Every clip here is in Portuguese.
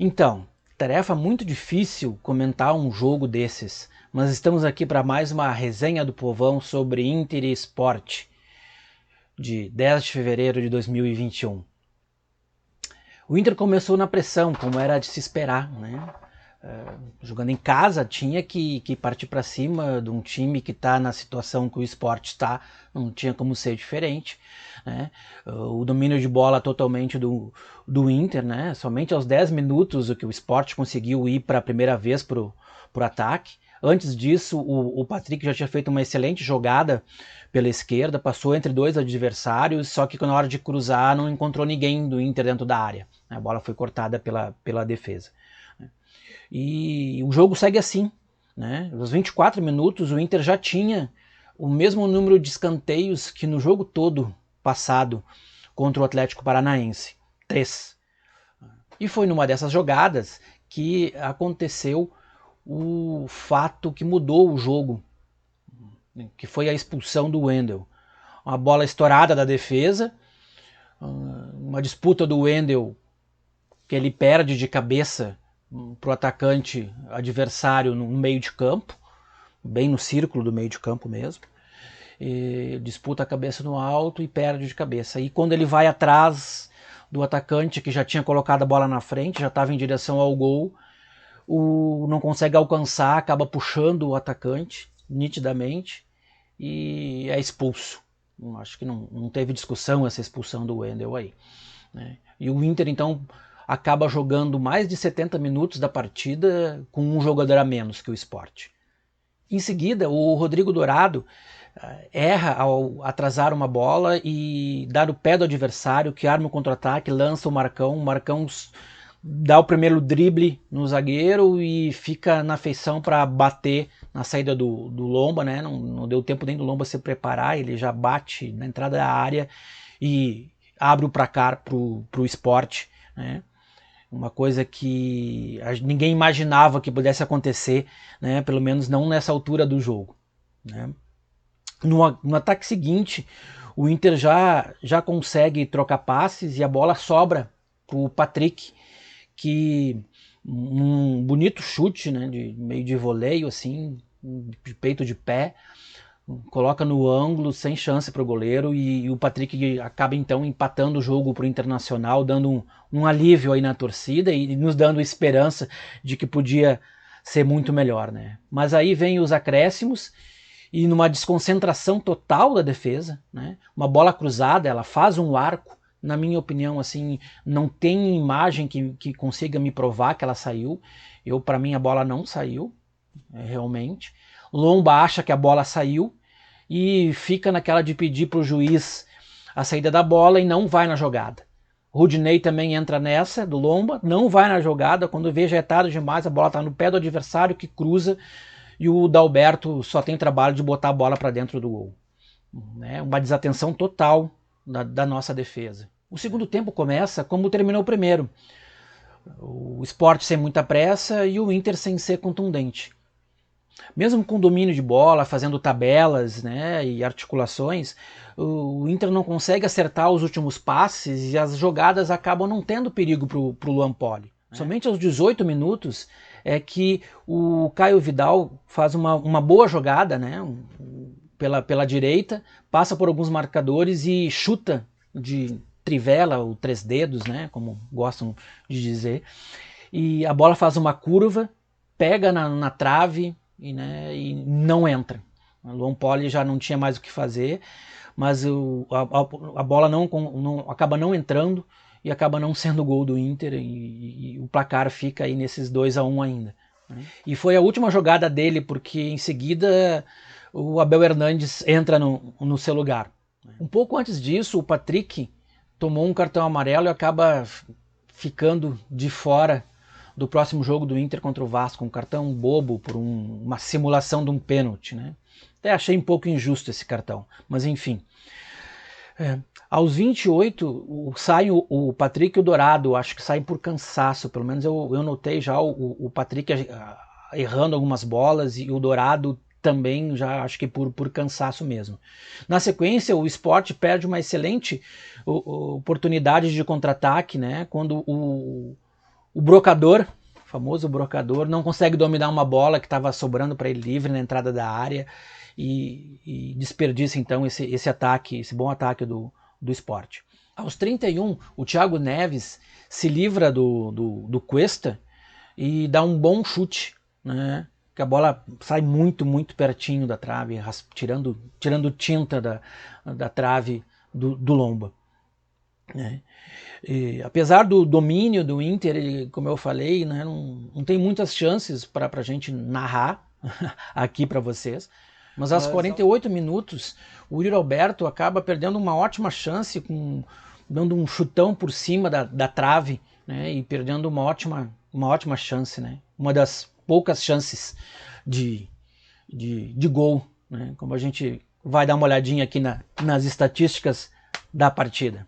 Então, tarefa muito difícil comentar um jogo desses, mas estamos aqui para mais uma resenha do povão sobre Inter e Sport, de 10 de fevereiro de 2021. O Inter começou na pressão, como era de se esperar, né? Jogando em casa, tinha que partir para cima de um time que está na situação que o Sport está, não tinha como ser diferente, né? O domínio de bola totalmente do Inter, né? Somente aos 10 minutos o que o Sport conseguiu ir para a primeira vez para o ataque. Antes disso, o Patrick já tinha feito uma excelente jogada pela esquerda, passou entre dois adversários, só que na hora de cruzar não encontrou ninguém do Inter dentro da área. A bola foi cortada pela defesa. E o jogo segue assim, né? Nos 24 minutos o Inter já tinha o mesmo número de escanteios que no jogo todo passado contra o Atlético Paranaense, 3. E foi numa dessas jogadas que aconteceu o fato que mudou o jogo, que foi a expulsão do Wendel. Uma bola estourada da defesa, uma disputa do Wendel que ele perde de cabeça para o atacante adversário no meio de campo, bem no círculo do meio de campo mesmo. E disputa a cabeça no alto e perde de cabeça. E quando ele vai atrás do atacante que já tinha colocado a bola na frente, já estava em direção ao gol, não consegue alcançar, acaba puxando o atacante nitidamente e é expulso. Acho que não teve discussão essa expulsão do Wendel aí, né? E o Inter então acaba jogando mais de 70 minutos da partida com um jogador a menos que o Sport. Em seguida, o Rodrigo Dourado erra ao atrasar uma bola e dar o pé do adversário, que arma o contra-ataque, lança o Marcão dá o primeiro drible no zagueiro e fica na feição para bater na saída do Lomba, né? Não deu tempo nem do Lomba se preparar, ele já bate na entrada da área e abre o placar pro Sport, né? Uma coisa que ninguém imaginava que pudesse acontecer, né? Pelo menos não nessa altura do jogo, né? No ataque seguinte, o Inter já consegue trocar passes e a bola sobra para o Patrick, que um bonito chute, né? Meio de voleio, assim, de peito de pé, coloca no ângulo sem chance para o goleiro e o Patrick acaba então empatando o jogo para o Internacional, dando um alívio aí na torcida e nos dando esperança de que podia ser muito melhor, né? Mas aí vem os acréscimos e numa desconcentração total da defesa, né? Uma bola cruzada, ela faz um arco, na minha opinião, assim, não tem imagem que consiga me provar que ela saiu. Para mim a bola não saiu, realmente. Lomba acha que a bola saiu e fica naquela de pedir para o juiz a saída da bola e não vai na jogada. Rudinei também entra nessa, do Lomba, não vai na jogada, quando vê já é tarde demais, a bola está no pé do adversário que cruza e o Dalberto só tem trabalho de botar a bola para dentro do gol. Uma desatenção total da nossa defesa. O segundo tempo começa como terminou o primeiro. O Sport sem muita pressa e o Inter sem ser contundente. Mesmo com domínio de bola, fazendo tabelas, né, e articulações, o Inter não consegue acertar os últimos passes e as jogadas acabam não tendo perigo para o Luan Poli. Somente aos 18 minutos é que o Caio Vidal faz uma boa jogada, né, pela direita, passa por alguns marcadores e chuta de trivela, ou 3 dedos, né, como gostam de dizer, e a bola faz uma curva, pega na trave, e não entra. O Luan Poli já não tinha mais o que fazer, mas a bola acaba não entrando e acaba não sendo gol do Inter e o placar fica aí nesses 2-1 ainda. E foi a última jogada dele, porque em seguida o Abel Hernandes entra no seu lugar. Um pouco antes disso, o Patrick tomou um cartão amarelo e acaba ficando de fora do próximo jogo do Inter contra o Vasco, um cartão bobo por uma simulação de um pênalti, né? Até achei um pouco injusto esse cartão, mas enfim. Aos 28, sai o Patrick e o Dourado, acho que saem por cansaço, pelo menos eu notei já o Patrick errando algumas bolas e o Dourado também já acho que por cansaço mesmo. Na sequência, o Sport perde uma excelente oportunidade de contra-ataque, né? Quando o brocador, o famoso brocador, não consegue dominar uma bola que estava sobrando para ele livre na entrada da área e desperdiça então esse ataque, esse bom ataque do Sport. Aos 31, o Thiago Neves se livra do Cuesta e dá um bom chute, né? Que a bola sai muito pertinho da trave, tirando tinta da trave do Lomba. Né? E, apesar do domínio do Inter, como eu falei, né, não tem muitas chances para a gente narrar aqui para vocês, mas aos 48 minutos o Yuri Alberto acaba perdendo uma ótima chance, dando um chutão por cima da trave, né, e perdendo uma ótima chance, né, uma das poucas chances de gol, né, como a gente vai dar uma olhadinha aqui nas estatísticas da partida.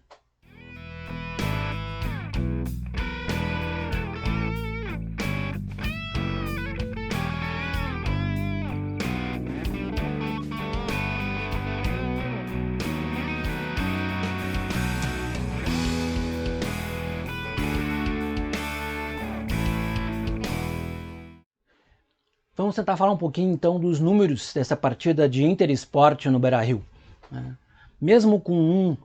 Vamos tentar falar um pouquinho então dos números dessa partida de Inter e Sport no Beira-Rio. Mesmo com um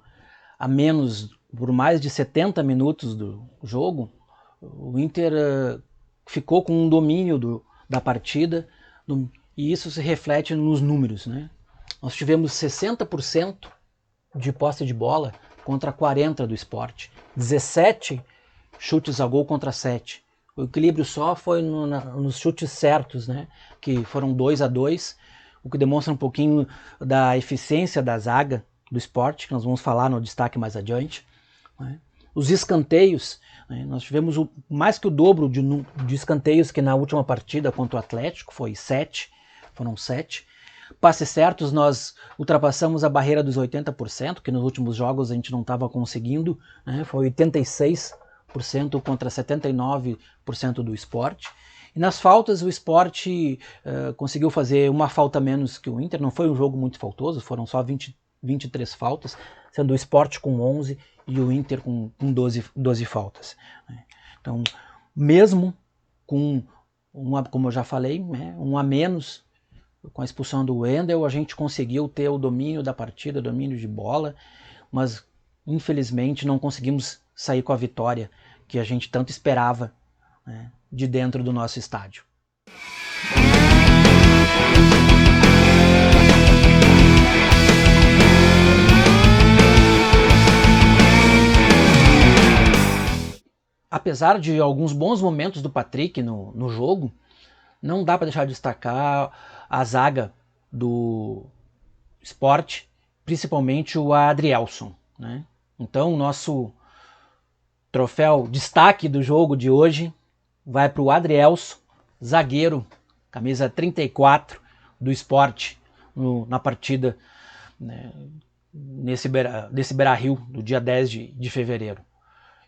a menos por mais de 70 minutos do jogo, o Inter ficou com um domínio da partida e isso se reflete nos números, né? Nós tivemos 60% de posse de bola contra 40% do Sport, 17 chutes a gol contra 7. O equilíbrio só foi nos chutes certos, né? Que foram 2-2, o que demonstra um pouquinho da eficiência da zaga do Sport, que nós vamos falar no destaque mais adiante. Né? Os escanteios, né? Nós tivemos mais que o dobro de escanteios que na última partida contra o Atlético, foram 7. Passes certos, nós ultrapassamos a barreira dos 80%, que nos últimos jogos a gente não estava conseguindo, né? Foi 86% contra 79% do Sport. E nas faltas o Sport conseguiu fazer uma falta menos que o Inter, não foi um jogo muito faltoso, foram só 23 faltas, sendo o Sport com 11 e o Inter com 12 faltas. Então, mesmo com como eu já falei, né, um a menos, com a expulsão do Wendel, a gente conseguiu ter o domínio da partida, domínio de bola, mas infelizmente não conseguimos sair com a vitória que a gente tanto esperava, né, de dentro do nosso estádio. Apesar de alguns bons momentos do Patrick no jogo, não dá para deixar de destacar a zaga do Sport, principalmente o Adrielson, né? Então, o nosso troféu destaque do jogo de hoje vai para o Adrielson, zagueiro, camisa 34 do Sport, na partida, né, desse Beira-Rio, do dia 10 de fevereiro.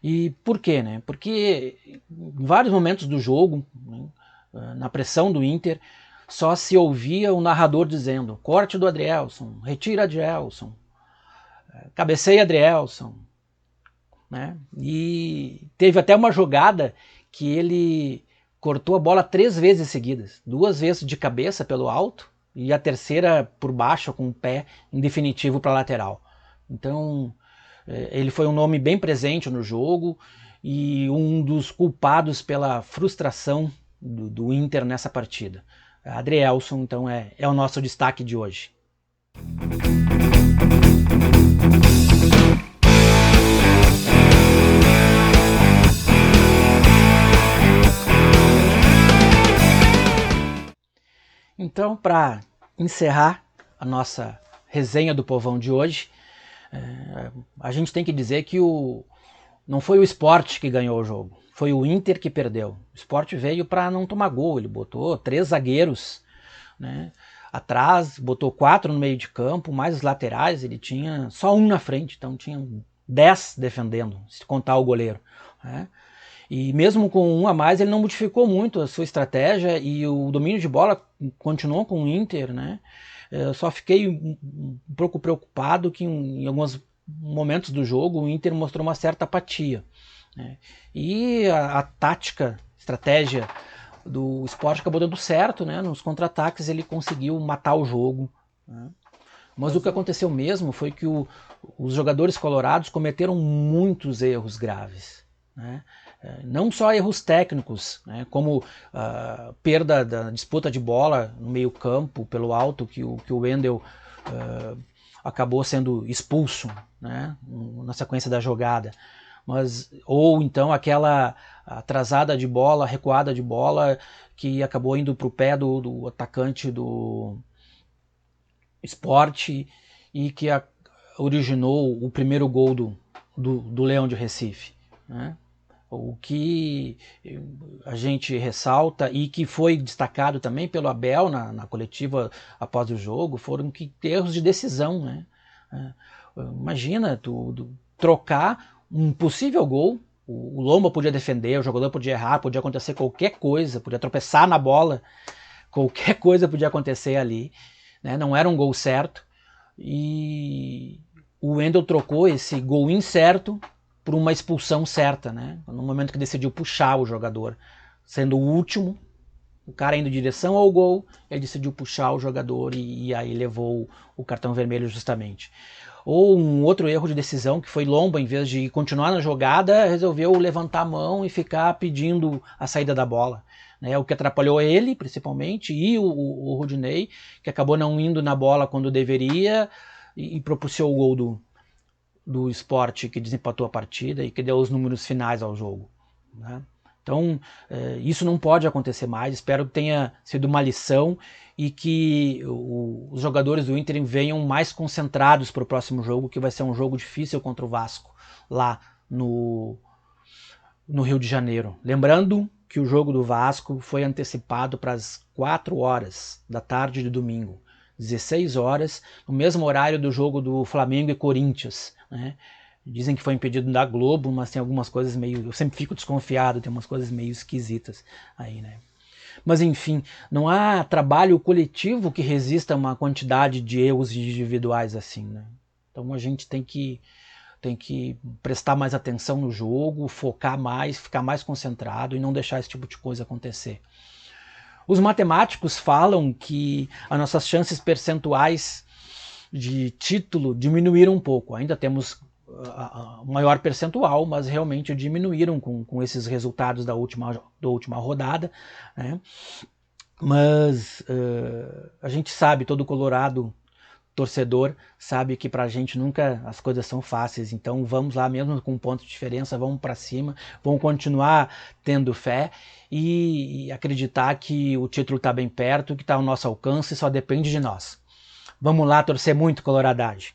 E por quê? Né? Porque em vários momentos do jogo, né, na pressão do Inter, só se ouvia o narrador dizendo: corte do Adrielson, retira Adrielson, cabeceia Adrielson. Né? E teve até uma jogada que ele cortou a bola 3 vezes seguidas, 2 vezes de cabeça pelo alto e a terceira por baixo com o pé em definitivo para a lateral. Então ele foi um nome bem presente no jogo e um dos culpados pela frustração do Inter nessa partida. Adrielson, então, é o nosso destaque de hoje. Então, para encerrar a nossa resenha do Povão de hoje, a gente tem que dizer que não foi o Sport que ganhou o jogo, foi o Inter que perdeu. O Sport veio para não tomar gol, ele botou 3 zagueiros, né, atrás, botou 4 no meio de campo, mais os laterais, ele tinha só um na frente, então tinha 10 defendendo, se contar o goleiro. Né? E mesmo com um a mais, ele não modificou muito a sua estratégia e o domínio de bola continuou com o Inter, né? Eu só fiquei um pouco preocupado que em alguns momentos do jogo o Inter mostrou uma certa apatia. né? E a tática, estratégia do Sport acabou dando certo, né? Nos contra-ataques ele conseguiu matar o jogo, né? Mas o que aconteceu mesmo foi que os jogadores colorados cometeram muitos erros graves, né? Não só erros técnicos, né? Como perda da disputa de bola no meio campo pelo alto, que o Wendel acabou sendo expulso, né? Na sequência da jogada. Ou então aquela atrasada de bola, recuada de bola, que acabou indo para o pé do atacante do Sport e que originou o primeiro gol do Leão de Recife, né? O que a gente ressalta e que foi destacado também pelo Abel na coletiva após o jogo foram erros de decisão, né? Imagina tu trocar um possível gol, o Lomba podia defender, o jogador podia errar, podia acontecer qualquer coisa, podia tropeçar na bola, qualquer coisa podia acontecer ali, né? Não era um gol certo e o Wendel trocou esse gol incerto por uma expulsão certa, né? No momento que decidiu puxar o jogador, sendo o último, o cara indo em direção ao gol, ele decidiu puxar o jogador e aí levou o cartão vermelho justamente. Ou um outro erro de decisão que foi Lomba, em vez de continuar na jogada, resolveu levantar a mão e ficar pedindo a saída da bola, né? O que atrapalhou ele, principalmente, e o Rodinei, que acabou não indo na bola quando deveria e propulsou o gol do Sport, que desempatou a partida e que deu os números finais ao jogo, né? Então, isso não pode acontecer mais. Espero que tenha sido uma lição e que os jogadores do Inter venham mais concentrados para o próximo jogo, que vai ser um jogo difícil contra o Vasco, lá no Rio de Janeiro. Lembrando que o jogo do Vasco foi antecipado para as 4 horas da tarde de domingo, 16 horas, no mesmo horário do jogo do Flamengo e Corinthians, né? Dizem que foi impedido da Globo, mas tem algumas coisas meio... Eu sempre fico desconfiado, tem umas coisas meio esquisitas aí, né? Mas enfim, não há trabalho coletivo que resista a uma quantidade de erros individuais assim, né? Então a gente tem que prestar mais atenção no jogo, focar mais, ficar mais concentrado e não deixar esse tipo de coisa acontecer. Os matemáticos falam que as nossas chances percentuais de título diminuíram um pouco. Ainda temos maior percentual, mas realmente diminuíram com esses resultados da última rodada, né? Mas a gente sabe, todo colorado torcedor sabe que pra gente nunca as coisas são fáceis, então vamos lá mesmo com um ponto de diferença, vamos para cima, vamos continuar tendo fé e acreditar que o título está bem perto, que está ao nosso alcance, só depende de nós. Vamos lá torcer muito, coloradagem.